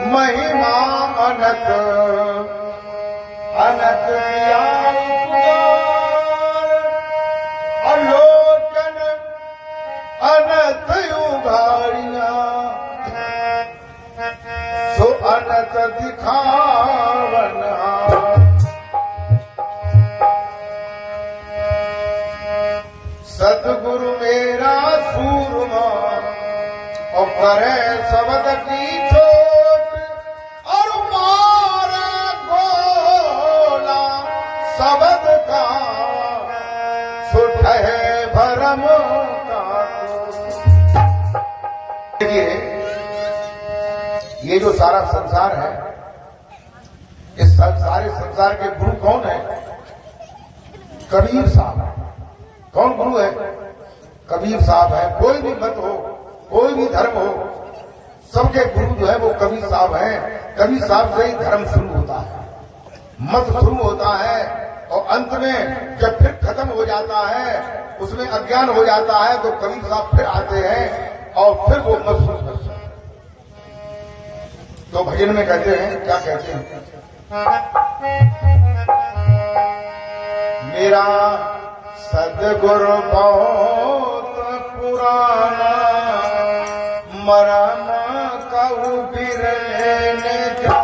महिमा अनंत अनंत अलोचन अनंत उघाड़िया सो अनंत दिखावन सतगुरु मेरा सूरमा और करे शब्द की चोट और मारा गोला शब्द का सुठ है भरम का। देखिए ये जो सारा संसार है, इस सारे संसार के गुरु कौन है? कबीर साहब है। कौन गुरु है? कबीर साहब है। कोई भी मत हो, कोई भी धर्म हो, सबके गुरु जो है वो कबीर साहब हैं। कबीर साहब से ही धर्म शुरू होता है, मत शुरू होता है, और अंत में जब फिर खत्म हो जाता है, उसमें अज्ञान हो जाता है, तो कबीर साहब फिर आते हैं और फिर वो मत शुरू करते हैं। तो भजन में कहते हैं, क्या कहते हैं? मेरा सदगुरु बहुत पुराना मरम कहू बिरने जा।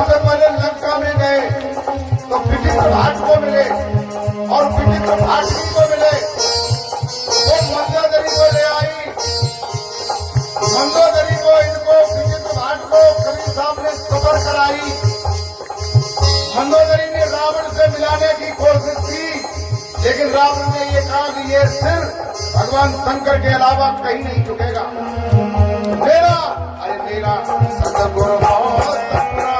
सबसे पहले लंका में गए तो विचित्र भाट को मिले और विचित्र भाटी को मिले। वो मंदोदरी को ले आई, मंदोदरी को इनको विचित्र भाट को कबीर साहब ने सफर कराई। मंदोदरी ने रावण से मिलाने की कोशिश की, लेकिन रावण ने ये कहा कि ये सिर भगवान शंकर के अलावा कहीं नहीं झुकेगा। मेरा अरे मेरा सतगुरु बहुत पुराना,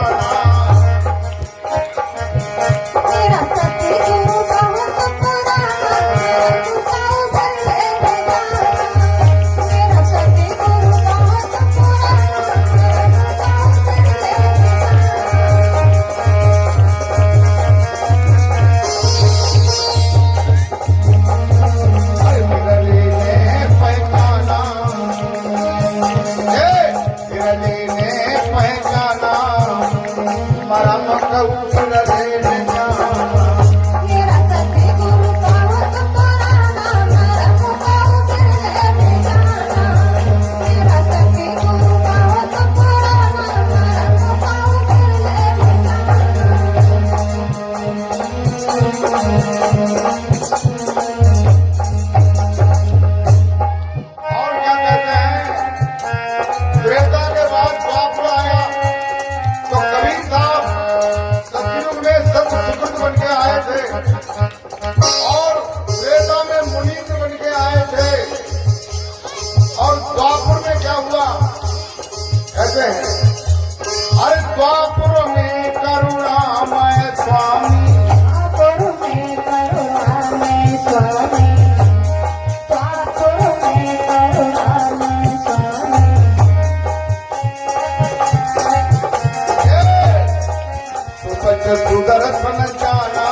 मेरा सतगुरु बहुत पुराना, मेरा सतगुरु बहुत अरे बिरले ने पहचाना, बिरले ने पहचाना, मारा मक्का ऊपर रे जाना। मेरा सतगुरु बहुत पुराना, मेरा मुकाऊ तेरे जाना। मेरा सतगुरु बहुत पुराना, मेरा मुकाऊ तेरे और क्या कहते हैं, त्रेता के बाद द्वापर आया तो कबीर साहब सतयुग में सत सुकृत बन के आए थे और त्रेता में मुनीन्द्र बन के आए थे। और द्वापर में क्या हुआ कहते हैं, अरे द्वापर में करुणामय स्वामी, स्वामी में करुणामय स्वामी, स्वामी में करुणामय स्वामी। सुपच सुदर्शन जाना,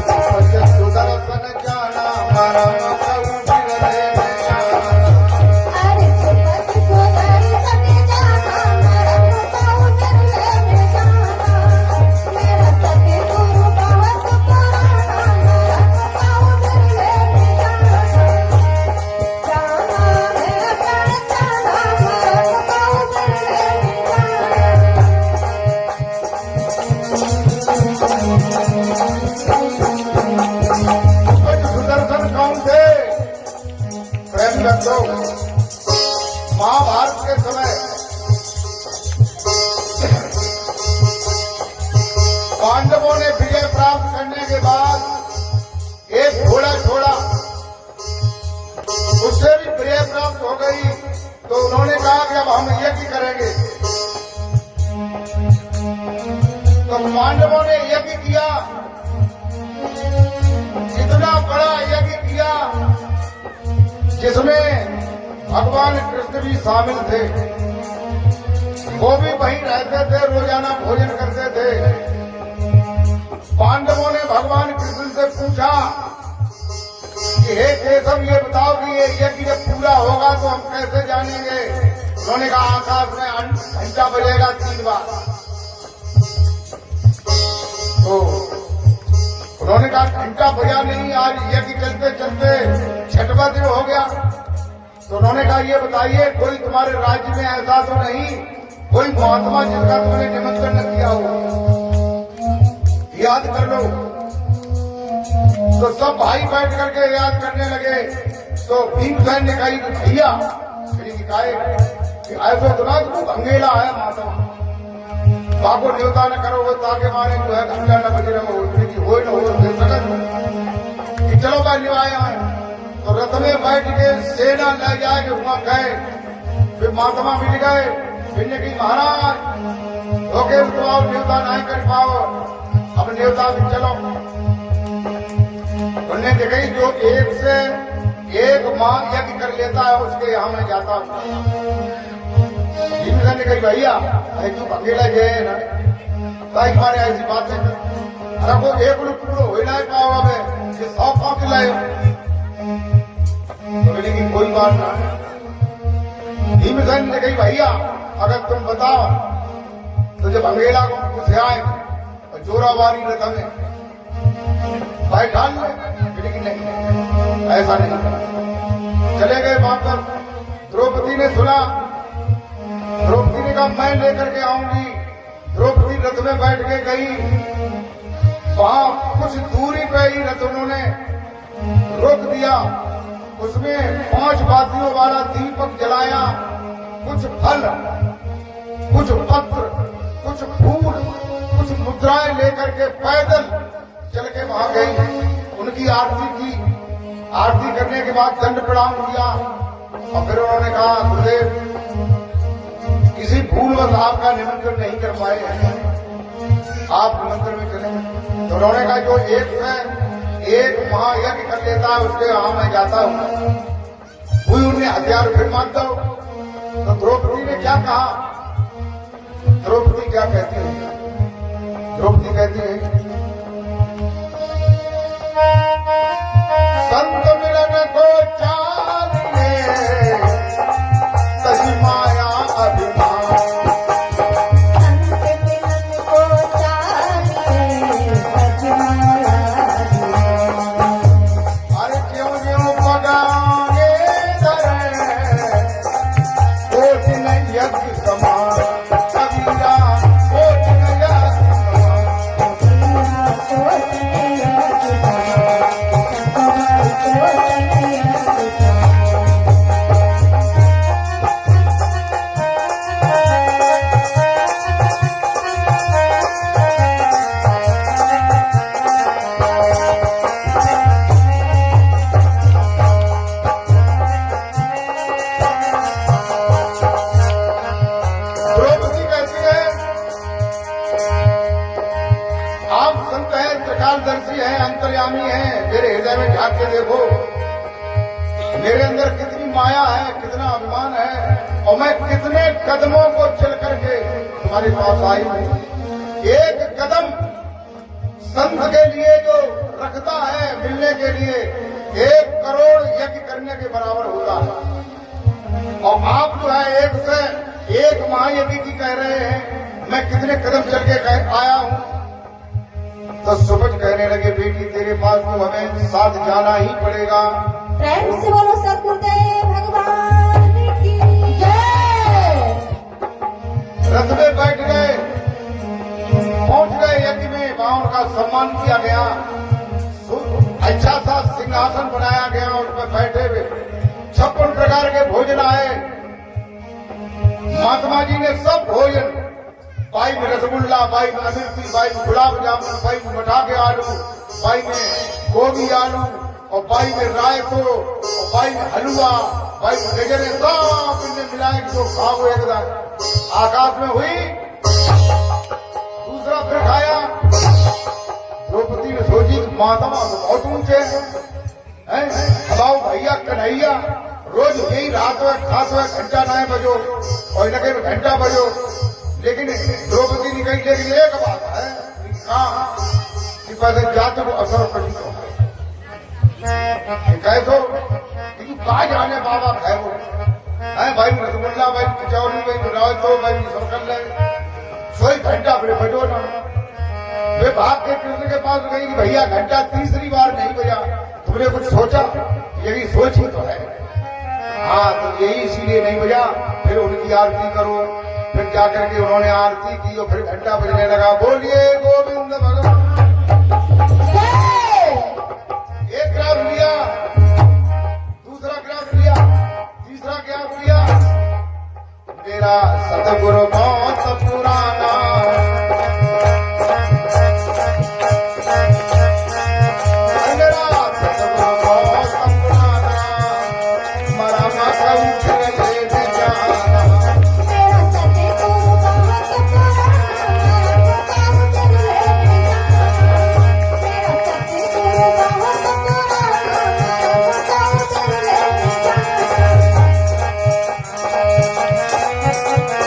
सुपच सुदर्शन जाना, मारा मकऊ बिरले जाना। अरे सुपथ सुदर्शन जाना, मेरा मुकाऊ तेरे जाना। मेरा सतगुरु बहुत पुराना, मेरा मुकाऊ तेरे जाना। जाना मेरा प्राण जाना, मेरा मुकाऊ तेरे जाना। सुपच सुदर्शन कौन थे? प्रेम रखो, महाभारत के समय पांडवों ने विजय प्राप्त करने के बाद एक घोड़ा छोड़ा, उससे भी विजय प्राप्त हो गई तो उन्होंने कहा कि अब हम यज्ञ करेंगे। तो पांडवों ने यज्ञ किया, इतना बड़ा यज्ञ किया जिसमें भगवान कृष्ण भी शामिल थे। वो भी वहीं रहते थे, रोजाना भोजन करते थे। पांडवों ने भगवान कृष्ण से पूछा कि हे केशव, ये बताओ कि ये यज्ञ जब पूरा होगा तो हम कैसे जानेंगे? उन्होंने कहा आकाश में घंटा बजेगा 3 बार। तो उन्होंने कहा घंटा बजा नहीं, आज यज्ञ चलते चलते 6वां दिन हो गया। तो उन्होंने कहा ये बताइए, कोई तुम्हारे राज्य में ऐसा तो नहीं कोई महात्मा जिसका तुमने निमंत्रण न किया हो? याद कर लो। तो सब भाई बैठ करके याद करने लगे। तो भीमसेन ने कही भैया, ऐसा तो ना तू अंगेला है महात्मा, बाको न्योता न करो वो ताके मारे जो है घंटा न बजे रहो, हो न हो सकत। चलो भाई निभाए आए। तो रथ में बैठ के सेना ले जाए के वहां गए। फिर महात्मा मिल गए, फिर ने कही महाराज ओके तो आप न्योता नहीं कर पाओ, अब न्योता भी चलो। उन्होंने देखी जो एक से एक मां यज्ञ कर लेता है उसके यहाँ मैं जाता हूँ। भीमसेन ने कही भैया तू अकेला गए ना ताकि हमारे ऐसी बातें अरे वो एक लोग पूरा हो नहीं पाओ, मैं 100 पाँच लाए। तो बोले कि कोई बात ना। भीमसेन ने कही भैया अगर तुम बताओ तो जब अंगेला को से आए और जोरावारी रथ में बैठा लेकिन नहीं, ऐसा नहीं। चले गए वहां पर। द्रौपदी ने सुना, द्रौपदी ने कहा मैं लेकर के आऊंगी। द्रौपदी रथ में बैठ के गई। वहां कुछ दूरी पे ही रथ उन्होंने रोक दिया। उसमें 5 बातियों वाला दीपक जलाया। कुछ फल, कुछ पत्र, कुछ फूल, कुछ मुद्राएं लेकर के पैदल चल के वहां गई। उनकी आरती की। आरती करने के बाद दंड प्रणाम किया और फिर उन्होंने कहा गुरुदेव किसी भूलवश आपका निमंत्रण नहीं कर पाए हैं, आप निमंत्रण में चले। तो उन्होंने कहा जो एक महायज्ञ कर लेता है उसके यहां मैं जाता हूं। कोई उन्हें हथियार फिर मानता हो। तो द्रौपदी ने क्या कहा? द्रौपदी क्या कहती है? द्रौपदी कहती है संत मिलन को चालिए तजी माया अभिमान। संत मिलन को चालिए तजी माया अभिमान। अरे क्यों क्यों पगाने धरे कोटिन यज्ञ समान। कबीरा कोटिन यज्ञ समान। कबीरा कोटिन यज्ञ समान। द्रौपदी कहती है आप संत हैं, त्रिकालदर्शी हैं, अंतर्यामी हैं। मेरे हृदय में झांक के देखो, मेरे अंदर कितनी माया है, कितना अभिमान है और मैं कितने कदमों को चल करके तुम्हारे पास आई हूं। एक कदम संत के लिए जो रखता है मिलने के लिए 1 करोड़ यज्ञ करने के बराबर होता है। और आप जो है एक महायज्ञ की कह रहे हैं मैं कितने कदम चल के आया हूं। तो सुबह कहने लगे बेटी तेरे पास तो हमें साथ जाना ही पड़ेगा। प्रेम से बोलो सतगुरुदेव भगवान की जय। रथ में बैठ गए, पहुंच गए यज्ञ में। वहां उनका सम्मान किया गया। अच्छा सा सिंहासन बनाया गया, उस पर बैठे हुए 56 प्रकार के भोजन आए। महात्मा जी ने सब भोजन, बाई में रसगुल्ला, बाई में अमिर्ती, बाई में गुलाब जामुन, बाई में मठा के आलू, बाई में गोभी आलू और बाई में रायतो और बाई में हलवा, बाई में गजरे, सब इनने मिलाए कि जो खाओ एकदम आकाश में हुई। दूसरा फिर खाया। द्रौपदी ने सोची माता बहुत ऊंचे हैं, हमाओ भैया कन्हैया रोज यही रात में खास हुआ घंटा 9 बजो और लगे घंटा बजो। लेकिन द्रौपदी ने कही लेकिन एक बात है कहा कि पैसे जाते को असर पड़ी तो कहे तो कहा जाने बाबा खाए वो है भाई रसगुल्ला, भाई कचौरी, भाई रायतो, भाई सरकल सोई घंटा फिर बजो ना। वे भाग के कृष्ण के पास गई कि भैया घंटा तीसरी बार नहीं बजा, तुमने कुछ सोचा? यही सोच ही तो है। हाँ तो यही इसीलिए नहीं बजा। फिर उनकी आरती करो। फिर जाकर के उन्होंने आरती की और फिर घंटा बजने लगा। बोलिए गोविंद भगवान। एक ग्राफ लिया, दूसरा ग्राफ लिया, तीसरा ग्राफ लिया। मेरा सतगुरु बहुत पुराना, मेरा सतगुरु बहुत पुराना, मरा माथा उठे जाना। मेरा सतगुरु बहुत पुराना, मुझको उधर लेके जाना। मेरा सतगुरु बहुत पुराना, मुझको उधर लेके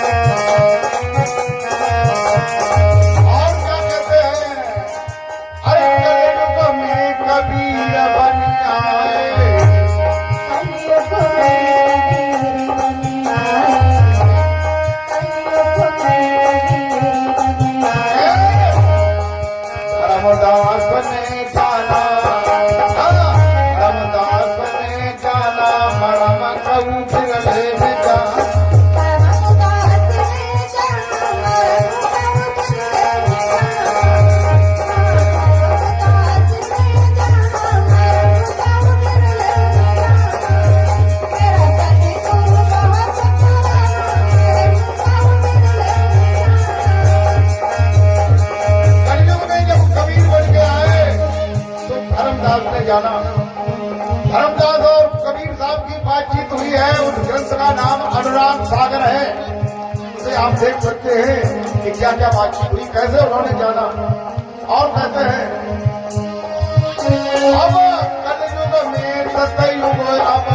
जाना। में आप देख सकते हैं कि क्या क्या बातचीत हुई, कैसे उन्होंने जाना। और कहते हैं अब कलयुग में सतयुग अब